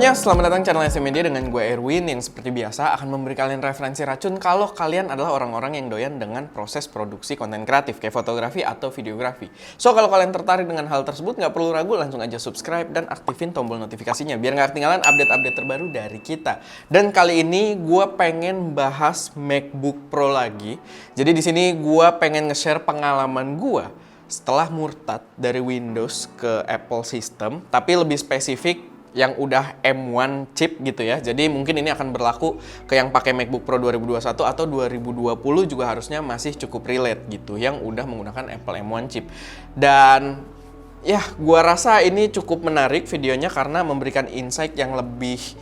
semuanya, selamat datang channel SM Media dengan gue Erwin yang seperti biasa akan memberi kalian referensi racun kalau kalian adalah orang-orang yang doyan dengan proses produksi konten kreatif kayak fotografi atau videografi. So, kalau kalian tertarik dengan hal tersebut, nggak perlu ragu, langsung aja subscribe dan aktifin tombol notifikasinya biar nggak ketinggalan update-update terbaru dari kita. Dan kali ini gue pengen bahas MacBook Pro lagi. Jadi di sini gue pengen nge-share pengalaman gue setelah murtad dari Windows ke Apple System, tapi lebih spesifik yang udah M1 chip gitu ya. Jadi mungkin ini akan berlaku ke yang pakai MacBook Pro 2021 atau 2020 juga harusnya masih cukup relate gitu, yang udah menggunakan Apple M1 chip. Dan ya, gua rasa ini cukup menarik videonya karena memberikan insight yang lebih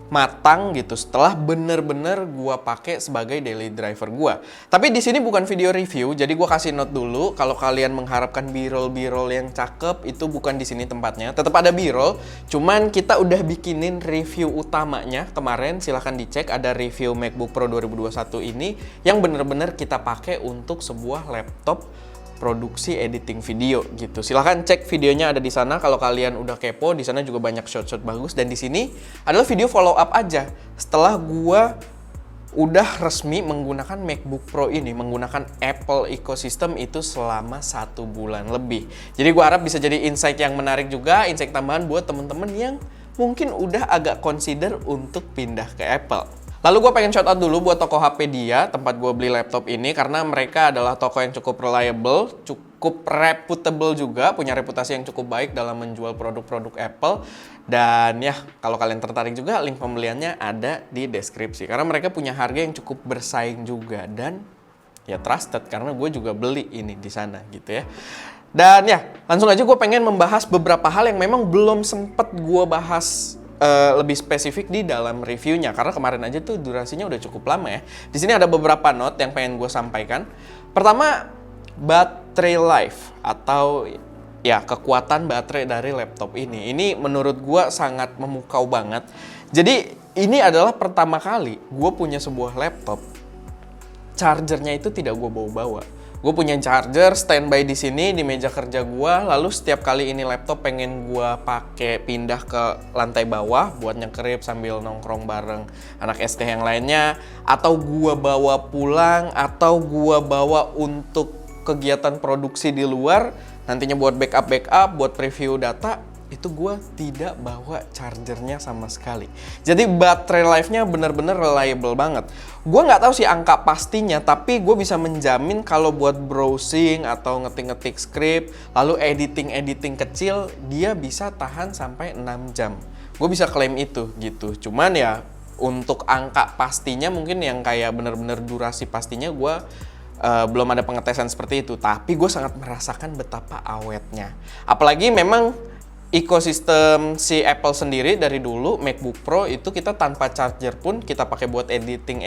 matang gitu setelah bener-bener gua pakai sebagai daily driver gua. Tapi di sini bukan video review, jadi gua kasih note dulu kalau kalian mengharapkan b-roll yang cakep, itu bukan di sini tempatnya. Tetap ada b-roll, cuman kita udah bikinin review utamanya kemarin, silahkan dicek, ada review MacBook Pro 2021 ini yang bener-bener kita pakai untuk sebuah laptop produksi editing video gitu. Silahkan cek videonya, ada di sana kalau kalian udah kepo. Di sana juga banyak shot-shot bagus, dan di sini adalah video follow up aja setelah gua udah resmi menggunakan MacBook Pro ini, menggunakan Apple ecosystem itu selama 1 bulan lebih. Jadi gua harap bisa jadi insight yang menarik juga, insight tambahan buat temen-temen yang mungkin udah agak consider untuk pindah ke Apple. Lalu gue pengen shout out dulu buat toko Happedia, tempat gue beli laptop ini, karena mereka adalah toko yang cukup reliable, cukup reputable juga, punya reputasi yang cukup baik dalam menjual produk-produk Apple. Dan ya, kalau kalian tertarik juga, link pembeliannya ada di deskripsi. Karena mereka punya harga yang cukup bersaing juga, dan ya trusted, karena gue juga beli ini di sana gitu ya. Dan ya, langsung aja gue pengen membahas beberapa hal yang memang belum sempet gue bahas lebih spesifik di dalam reviewnya, karena kemarin aja tuh durasinya udah cukup lama ya. Di sini ada beberapa note yang pengen gue sampaikan. Pertama, baterai life atau ya kekuatan baterai dari laptop ini. Ini menurut gue sangat memukau banget. Jadi ini adalah pertama kali gue punya sebuah laptop, chargernya itu tidak gue bawa-bawa. Gue punya charger standby di sini di meja kerja gue. Lalu setiap kali ini laptop pengen gue pakai pindah ke lantai bawah buat nyekrip sambil nongkrong bareng anak ST yang lainnya, atau gue bawa pulang, atau gue bawa untuk kegiatan produksi di luar, nantinya buat backup, buat preview data, itu gue tidak bawa chargernya sama sekali. Jadi baterai life-nya bener-bener reliable banget. Gue nggak tahu sih angka pastinya, tapi gue bisa menjamin kalau buat browsing atau ngetik-ngetik script, lalu editing kecil, dia bisa tahan sampai 6 jam. Gue bisa klaim itu gitu. Cuman ya untuk angka pastinya mungkin yang kayak bener-bener durasi pastinya gue belum ada pengetesan seperti itu. Tapi gue sangat merasakan betapa awetnya. Apalagi memang ekosistem si Apple sendiri dari dulu, MacBook Pro itu kita tanpa charger pun kita pakai buat editing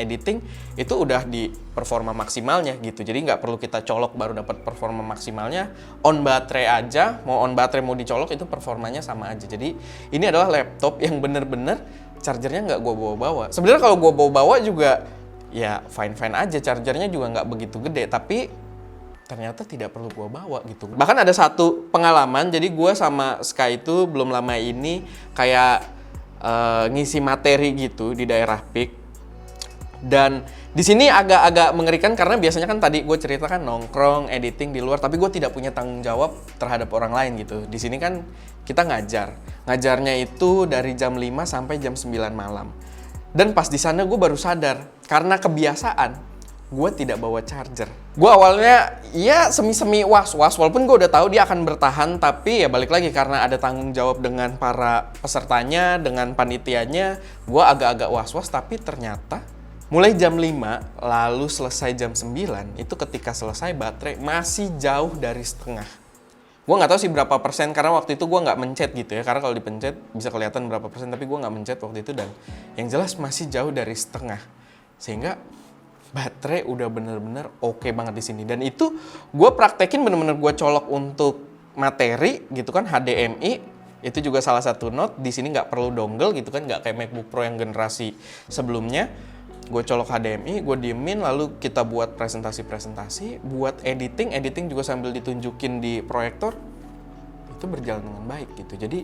itu udah di performa maksimalnya gitu. Jadi nggak perlu kita colok baru dapat performa maksimalnya. On baterai aja, mau on baterai mau dicolok itu performanya sama aja. Jadi ini adalah laptop yang bener-bener chargernya nggak gue bawa-bawa. Sebenarnya kalau gue bawa-bawa juga ya fine-fine aja, chargernya juga nggak begitu gede, tapi ternyata tidak perlu gue bawa gitu. Bahkan ada satu pengalaman, jadi gue sama Sky itu belum lama ini kayak ngisi materi gitu di daerah PIK. Dan di sini agak-agak mengerikan karena biasanya kan tadi gue ceritakan nongkrong, editing di luar, tapi gue tidak punya tanggung jawab terhadap orang lain gitu. Di sini kan kita ngajarnya itu dari jam 5 sampai jam 9 malam. Dan pas di sana gue baru sadar, karena kebiasaan gue tidak bawa charger. Gue awalnya ya semi-semi was-was, walaupun gue udah tahu dia akan bertahan, tapi ya balik lagi karena ada tanggung jawab dengan para pesertanya, dengan panitianya, gue agak-agak was-was. Tapi ternyata mulai jam 5 lalu selesai jam 9, itu ketika selesai baterai masih jauh dari setengah. Gue nggak tahu sih berapa persen, karena waktu itu gue nggak mencet gitu ya, karena kalau dipencet bisa kelihatan berapa persen, tapi gue nggak mencet waktu itu, dan yang jelas masih jauh dari setengah. Sehingga baterai udah bener-bener oke banget di sini. Dan itu gue praktekin bener-bener gue colok untuk materi gitu kan, HDMI. Itu juga salah satu note. Di sini nggak perlu dongle gitu kan, nggak kayak MacBook Pro yang generasi sebelumnya. Gue colok HDMI, gue diemin, lalu kita buat presentasi, buat editing juga sambil ditunjukin di proyektor. Itu berjalan dengan baik gitu. Jadi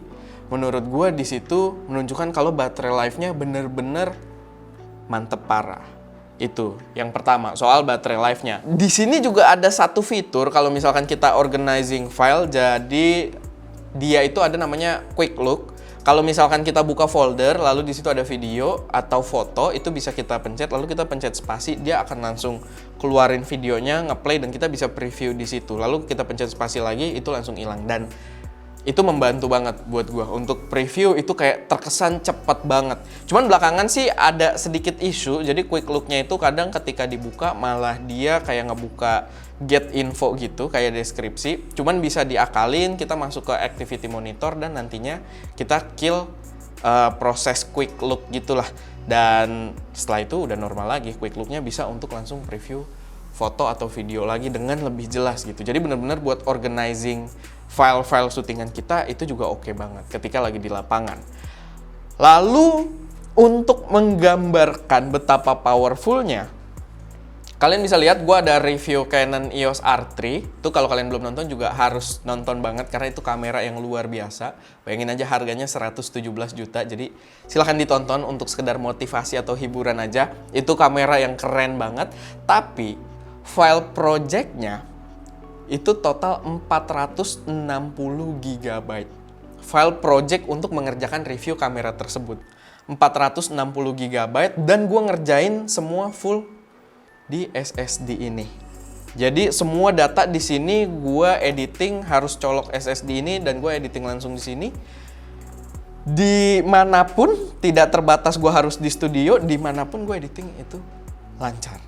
menurut gue di situ menunjukkan kalau baterai life-nya bener-bener mantep parah. Itu yang pertama soal baterai life-nya. Di sini juga ada satu fitur kalau misalkan kita organizing file, jadi dia itu ada namanya quick look. Kalau misalkan kita buka folder, lalu di situ ada video atau foto, itu bisa kita pencet, lalu kita pencet spasi, dia akan langsung keluarin videonya, ngeplay, dan kita bisa preview di situ. Lalu kita pencet spasi lagi, itu langsung hilang. Dan itu membantu banget buat gua untuk preview, itu kayak terkesan cepet banget. Cuman belakangan sih ada sedikit isu, jadi quick look-nya itu kadang ketika dibuka malah dia kayak ngebuka get info gitu, kayak deskripsi. Cuman bisa diakalin, kita masuk ke activity monitor dan nantinya kita kill proses quick look gitulah. Dan setelah itu udah normal lagi, quick look-nya bisa untuk langsung preview foto atau video lagi dengan lebih jelas gitu. Jadi benar-benar buat organizing file-file syutingan kita itu juga oke banget ketika lagi di lapangan. Lalu untuk menggambarkan betapa powerfulnya, kalian bisa lihat gue ada review Canon EOS R3. Itu kalau kalian belum nonton juga harus nonton banget karena itu kamera yang luar biasa. Bayangin aja harganya 117 juta. Jadi silahkan ditonton untuk sekedar motivasi atau hiburan aja. Itu kamera yang keren banget. Tapi file projectnya itu total 460 GB. File project untuk mengerjakan review kamera tersebut 460 GB, dan gue ngerjain semua full di SSD ini. Jadi semua data di sini gue editing harus colok SSD ini dan gue editing langsung di sini. Dimanapun, tidak terbatas gue harus di studio, dimanapun gue editing itu lancar.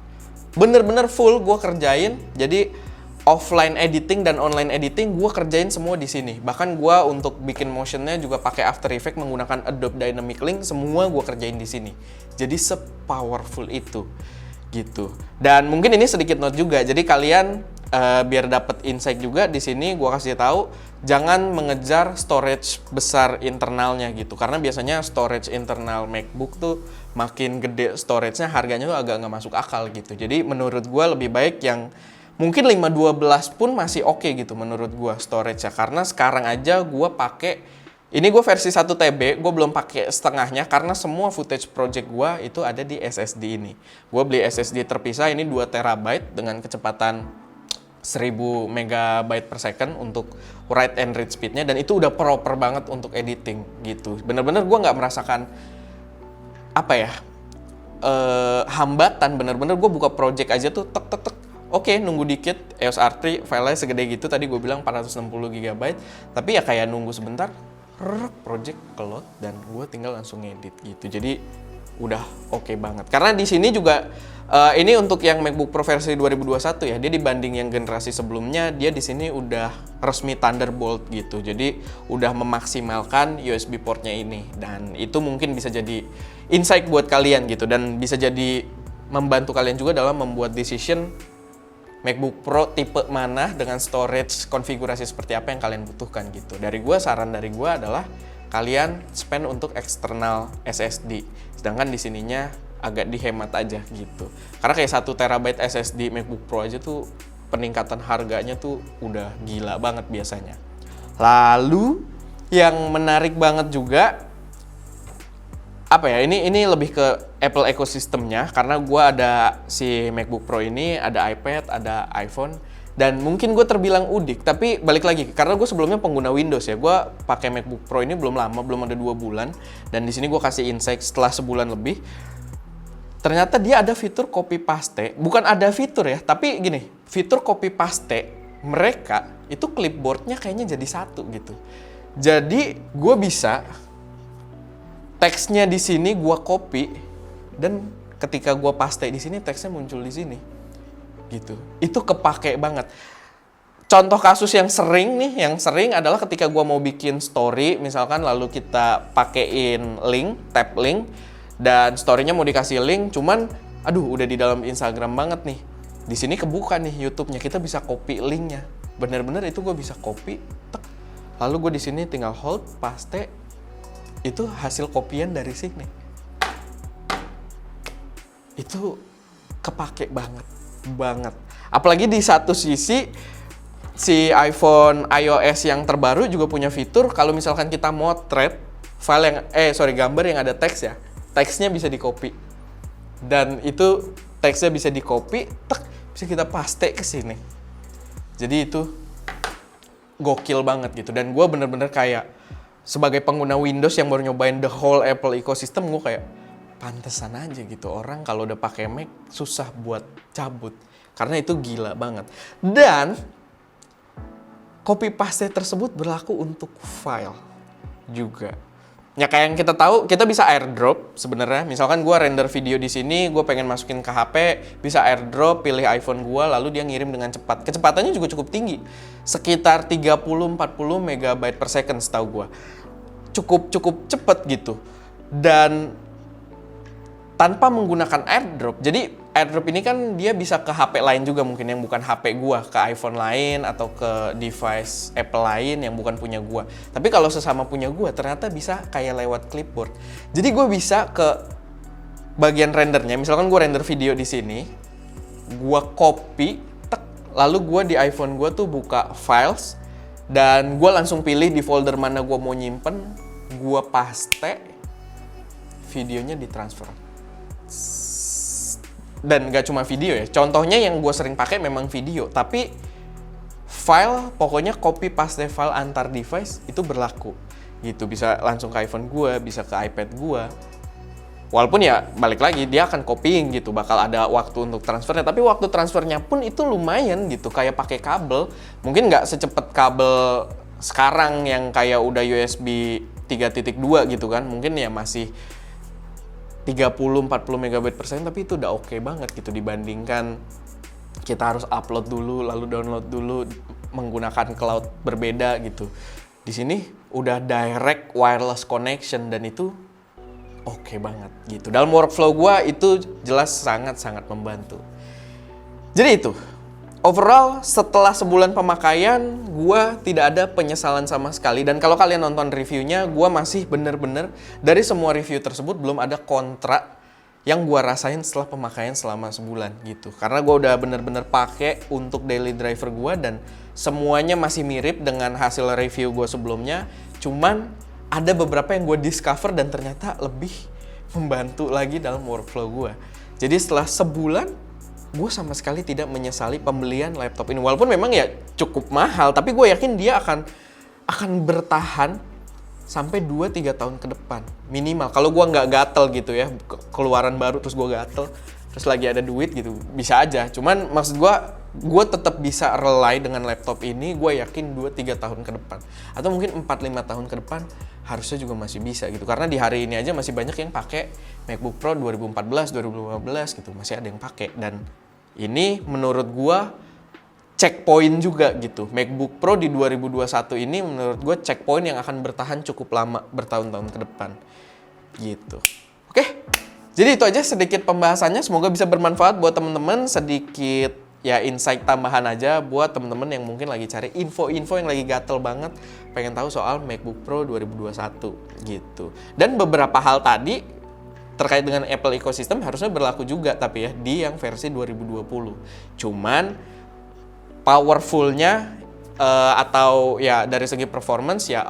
Bener-bener full gue kerjain. Jadi offline editing dan online editing gue kerjain semua di sini. Bahkan gue untuk bikin motionnya juga pakai After Effects menggunakan Adobe Dynamic Link, semua gue kerjain di sini. Jadi se-powerful itu gitu. Dan mungkin ini sedikit note juga. Jadi kalian biar dapat insight juga di sini gue kasih tahu jangan mengejar storage besar internalnya gitu. Karena biasanya storage internal MacBook tuh makin gede storage-nya harganya tuh agak nggak masuk akal gitu. Jadi menurut gue lebih baik yang mungkin 512 pun masih oke gitu menurut gua storage-nya. Karena sekarang aja gua pakai, ini gua versi 1 TB, gua belum pakai setengahnya karena semua footage project gua itu ada di SSD ini. Gua beli SSD terpisah, ini 2 TB dengan kecepatan 1000 MB per second untuk write and read speed-nya, dan itu udah proper banget untuk editing gitu. Bener-bener gua nggak merasakan hambatan, bener-bener gua buka project aja tuh tek. Oke, nunggu dikit, EOS R3 filenya segede gitu, tadi gue bilang 460 GB, tapi ya kayak nunggu sebentar, project keload, dan gue tinggal langsung ngedit gitu. Jadi udah oke banget. Karena di sini juga, ini untuk yang MacBook Pro versi 2021 ya, dia dibanding yang generasi sebelumnya, dia di sini udah resmi Thunderbolt gitu. Jadi udah memaksimalkan USB portnya ini, dan itu mungkin bisa jadi insight buat kalian gitu, dan bisa jadi membantu kalian juga dalam membuat decision MacBook Pro tipe mana dengan storage konfigurasi seperti apa yang kalian butuhkan gitu. Saran dari gue adalah kalian spend untuk eksternal SSD. Sedangkan di sininya agak dihemat aja gitu. Karena kayak 1 TB SSD MacBook Pro aja tuh peningkatan harganya tuh udah gila banget biasanya. Lalu yang menarik banget juga ini lebih ke Apple ekosistemnya, karena gue ada si MacBook Pro ini, ada iPad, ada iPhone, dan mungkin gue terbilang udik, tapi balik lagi karena gue sebelumnya pengguna Windows ya, gue pakai MacBook Pro ini belum lama, belum ada 2 bulan, dan di sini gue kasih insight setelah sebulan lebih. Ternyata dia ada fitur copy paste, bukan ada fitur ya, tapi gini, fitur copy paste mereka itu clipboardnya kayaknya jadi satu gitu. Jadi gue bisa teksnya di sini gua copy, dan ketika gua paste di sini teksnya muncul di sini. Gitu. Itu kepake banget. Contoh kasus yang sering adalah ketika gua mau bikin story misalkan, lalu kita pakein link, tap link, dan story-nya mau dikasih link, cuman udah di dalam Instagram banget nih. Di sini kebuka nih YouTube-nya, kita bisa copy link-nya. Bener-bener itu gua bisa copy, tek. Lalu gua di sini tinggal hold, paste. Itu hasil kopian dari sini. Itu kepake banget. Apalagi di satu sisi si iPhone iOS yang terbaru juga punya fitur kalau misalkan kita motret file yang gambar yang ada teks ya, teksnya bisa di-copy. Dan itu teksnya bisa di-copy, bisa kita paste ke sini. Jadi itu gokil banget gitu. Dan gue bener-bener kayak sebagai pengguna Windows yang baru nyobain the whole Apple ecosystem, gue kayak pantesan aja gitu orang kalau udah pakai Mac susah buat cabut. Karena itu gila banget. Dan copy paste tersebut berlaku untuk file juga. Ya kayak yang kita tahu, kita bisa airdrop sebenarnya. Misalkan gue render video di sini, gue pengen masukin ke HP, bisa airdrop, pilih iPhone gue, lalu dia ngirim dengan cepat. Kecepatannya juga cukup tinggi, sekitar 30-40 megabyte per second setahu gue. Cukup cepet gitu. Dan tanpa menggunakan airdrop. Jadi airdrop ini kan dia bisa ke HP lain juga mungkin yang bukan HP gua, ke iPhone lain atau ke device Apple lain yang bukan punya gua. Tapi kalau sesama punya gua ternyata bisa kayak lewat clipboard. Jadi gua bisa ke bagian rendernya. Misalkan gua render video di sini, gua copy, lalu gua di iPhone gua tuh buka files dan gua langsung pilih di folder mana gua mau nyimpen, gua paste, videonya ditransfer. Dan gak cuma video ya, contohnya yang gue sering pakai memang video, tapi file pokoknya copy paste file antar device itu berlaku gitu, bisa langsung ke iPhone gue, bisa ke iPad gue. Walaupun ya balik lagi dia akan copying gitu, bakal ada waktu untuk transfernya, tapi waktu transfernya pun itu lumayan gitu, kayak pakai kabel. Mungkin nggak secepat kabel sekarang yang kayak udah USB 3.2 gitu kan, mungkin ya masih 30-40 megabyte per second, tapi itu udah oke banget gitu dibandingkan kita harus upload dulu, lalu download dulu menggunakan cloud berbeda gitu. Di sini udah direct wireless connection dan itu oke banget gitu. Dalam workflow gue itu jelas sangat-sangat membantu. Jadi itu, overall setelah sebulan pemakaian, gue tidak ada penyesalan sama sekali. Dan kalau kalian nonton reviewnya, gue masih bener-bener dari semua review tersebut belum ada kontra yang gue rasain setelah pemakaian selama sebulan gitu. Karena gue udah bener-bener pakai untuk daily driver gue dan semuanya masih mirip dengan hasil review gue sebelumnya. Cuman ada beberapa yang gue discover dan ternyata lebih membantu lagi dalam workflow gue. Jadi setelah sebulan, gue sama sekali tidak menyesali pembelian laptop ini. Walaupun memang ya cukup mahal, tapi gue yakin dia akan bertahan sampai 2-3 tahun ke depan. Minimal. Kalau gue nggak gatel gitu ya, keluaran baru terus gue gatel, terus lagi ada duit gitu, bisa aja. Cuman maksud gue tetap bisa rely dengan laptop ini, gue yakin 2-3 tahun ke depan. Atau mungkin 4-5 tahun ke depan harusnya juga masih bisa gitu. Karena di hari ini aja masih banyak yang pakai MacBook Pro 2014, 2015 gitu. Masih ada yang pakai. Dan ini menurut gua checkpoint juga gitu. MacBook Pro di 2021 ini menurut gua checkpoint yang akan bertahan cukup lama, bertahun-tahun ke depan. Gitu. Oke. Jadi itu aja sedikit pembahasannya. Semoga bisa bermanfaat buat teman-teman. Sedikit ya insight tambahan aja buat teman-teman yang mungkin lagi cari info-info yang lagi gatel banget, pengen tahu soal MacBook Pro 2021 gitu. Dan beberapa hal tadi terkait dengan Apple ecosystem harusnya berlaku juga tapi ya di yang versi 2020. Cuman powerfulnya atau ya dari segi performance ya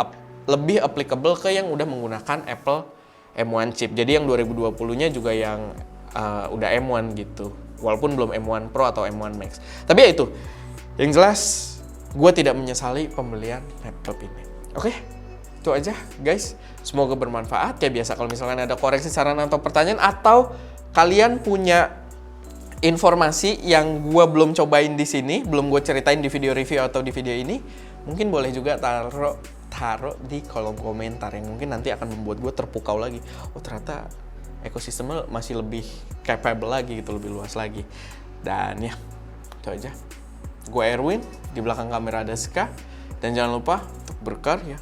lebih applicable ke yang udah menggunakan Apple M1 chip. Jadi yang 2020-nya juga yang udah M1 gitu. Walaupun belum M1 Pro atau M1 Max. Tapi ya itu. Yang jelas gue tidak menyesali pembelian laptop ini. Oke? Itu aja guys, semoga bermanfaat. Kayak biasa kalau misalkan ada koreksi, saran atau pertanyaan, atau kalian punya informasi yang gue belum cobain di sini, belum gue ceritain di video review atau di video ini, mungkin boleh juga taruh di kolom komentar yang mungkin nanti akan membuat gue terpukau lagi. Oh ternyata ekosistemnya masih lebih capable lagi gitu, lebih luas lagi. Dan ya, itu aja. Gue Erwin, di belakang kamera ada Ska, dan jangan lupa untuk berkarya.